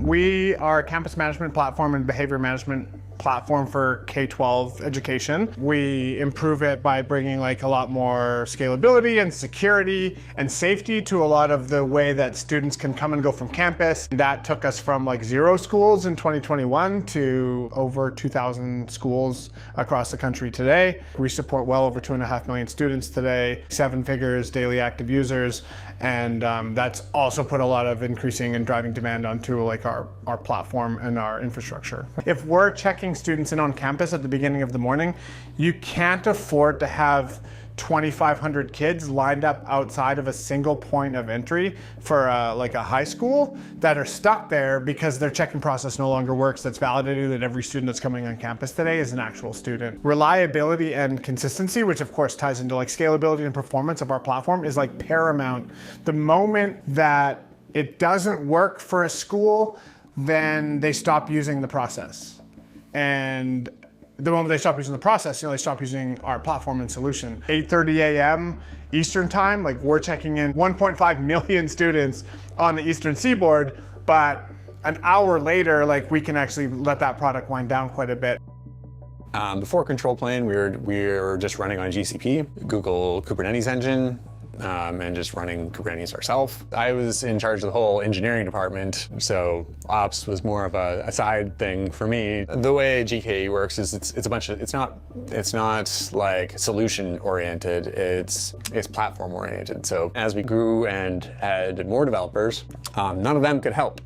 We are a campus management platform and behavior management platform for K-12 education. We improve it by bringing like a lot more scalability and security and safety to a lot of the way that students can come and go from campus. That took us from like 0 schools in 2021 to over 2,000 schools across the country today. We support well over 2.5 million students today, 7 figures daily active users, and that's also put a lot of increasing and driving demand onto like our platform and our infrastructure. If we're checking students in on campus at the beginning of the morning, you can't afford to have 2,500 kids lined up outside of a single point of entry for like a high school that are stuck there because their checking process no longer works. That's validated that every student that's coming on campus today is an actual student. Reliability and consistency, which of course ties into like scalability and performance of our platform, is like paramount. The moment that it doesn't work for a school, then they stop using the process. And the moment they stop using the process, they stop using our platform and solution. 8:30 a.m. Eastern time, like we're checking in 1.5 million students on the Eastern Seaboard, but an hour later, like we can actually let that product wind down quite a bit. Before Control Plane, we were just running on GCP, Google Kubernetes Engine, and just running Kubernetes ourselves. I was in charge of the whole engineering department, so ops was more of a side thing for me. The way GKE works is it's not like solution oriented, it's platform oriented. So as we grew and had more developers, none of them could help,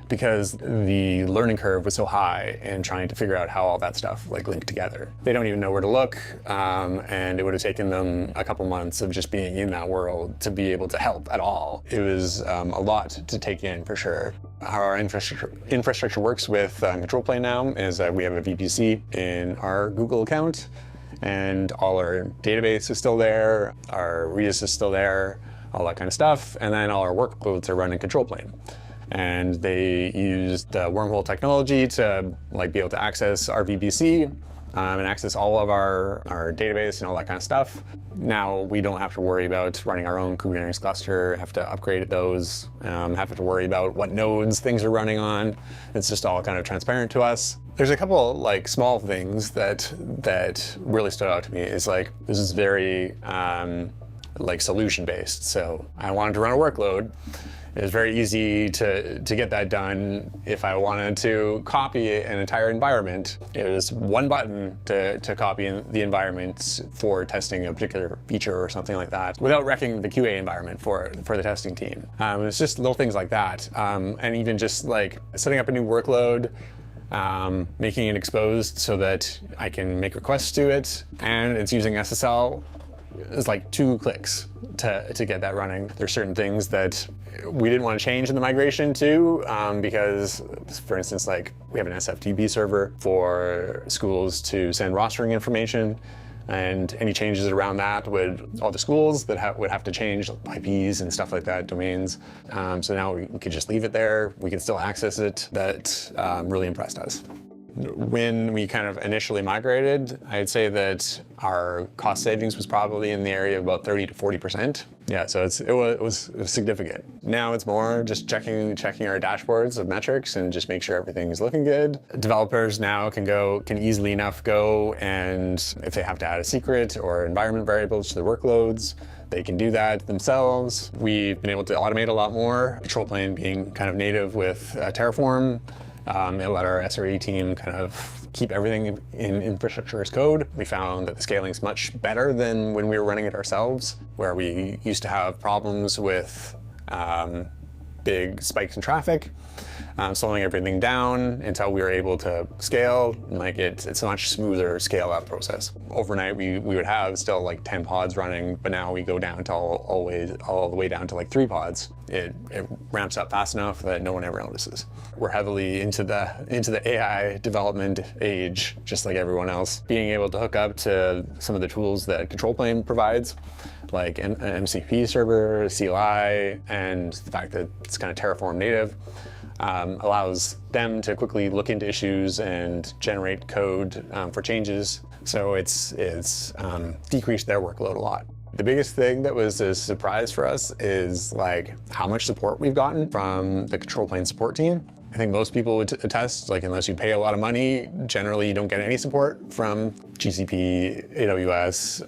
because the learning curve was so high in trying to figure out how all that stuff like linked together. They don't even know where to look, and it would have taken them a couple months of just being in that world to be able to help at all. It was a lot to take in for sure. How our infrastructure works with Control Plane now is that we have a VPC in our Google account, and all our database is still there, our Redis is still there, all that kind of stuff, and then all our workloads are run in Control Plane. And they use the Wormhole technology to like be able to access our VPC and access all of our database and all that kind of stuff. Now we don't have to worry about running our own Kubernetes cluster, have to upgrade those, have to worry about what nodes things are running on. It's just all kind of transparent to us. There's a couple like small things that really stood out to me. Is like, this is very like solution based. So I wanted to run a workload. It was very easy to get that done. If I wanted to copy an entire environment, it was one button to copy the environment for testing a particular feature or something like that, without wrecking the QA environment for the testing team. It's just little things like that. And even just like setting up a new workload, making it exposed so that I can make requests to it, and it's using SSL. It's like 2 clicks to get that running. There's certain things that we didn't want to change in the migration to, because, for instance, like we have an SFTP server for schools to send rostering information, and any changes around that all the schools that would have to change IPs and stuff like that, domains. So now we could just leave it there. We can still access it. That really impressed us. When we kind of initially migrated, I'd say that our cost savings was probably in the area of about 30 to 40%. Yeah, so it was significant. Now it's more just checking our dashboards of metrics and just make sure everything's looking good. Developers now can easily enough go, and if they have to add a secret or environment variables to their workloads, they can do that themselves. We've been able to automate a lot more. Control Plane being kind of native with Terraform. It let our SRE team kind of keep everything in infrastructure as code. We found that the scaling is much better than when we were running it ourselves, where we used to have problems with big spikes in traffic, slowing everything down until we were able to scale. Like it's a much smoother scale up process. Overnight, we would have still like 10 pods running, but now we go down to all the way down to like 3 pods. It ramps up fast enough that no one ever notices. We're heavily into the AI development age, just like everyone else. Being able to hook up to some of the tools that Control Plane provides, like an MCP server, CLI, and the fact that it's kind of Terraform native, allows them to quickly look into issues and generate code for changes. So it's decreased their workload a lot. The biggest thing that was a surprise for us is like how much support we've gotten from the Control Plane support team. I think most people would attest, like unless you pay a lot of money, generally you don't get any support from GCP, AWS,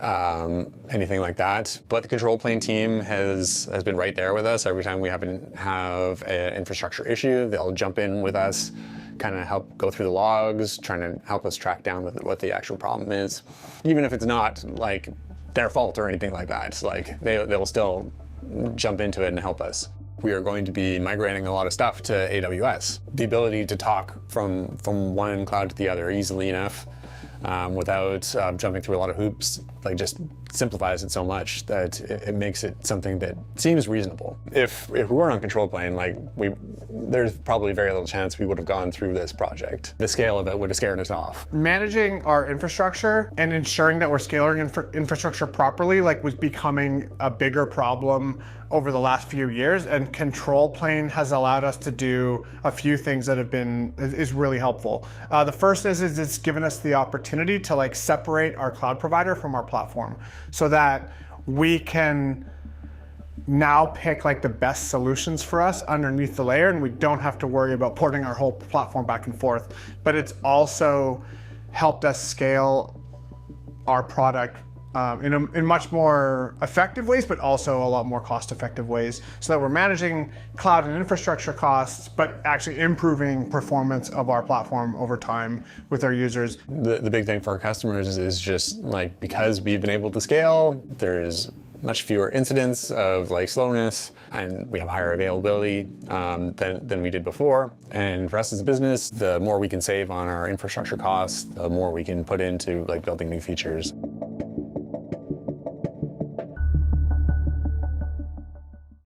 anything like that. But the control plane team has been right there with us. Every time we have an infrastructure issue, they'll jump in with us, kind of help go through the logs, trying to help us track down what the actual problem is. Even if it's not like their fault or anything like that, it's like they'll still jump into it and help us. We are going to be migrating a lot of stuff to AWS. The ability to talk from one cloud to the other easily enough without jumping through a lot of hoops, like just simplifies it so much that it makes it something that seems reasonable. If we weren't on control plane, like there's probably very little chance we would have gone through this project. The scale of it would have scared us off. Managing our infrastructure and ensuring that we're scaling infrastructure properly was becoming a bigger problem over the last few years, and control plane has allowed us to do a few things that is really helpful. The first is it's given us the opportunity to separate our cloud provider from our platform, so that we can now pick the best solutions for us underneath the layer, and we don't have to worry about porting our whole platform back and forth. But it's also helped us scale our product in much more effective ways, but also a lot more cost-effective ways, so that we're managing cloud and infrastructure costs, but actually improving performance of our platform over time with our users. The big thing for our customers is just because we've been able to scale, there's much fewer incidents of slowness, and we have higher availability than we did before. And for us as a business, the more we can save on our infrastructure costs, the more we can put into building new features.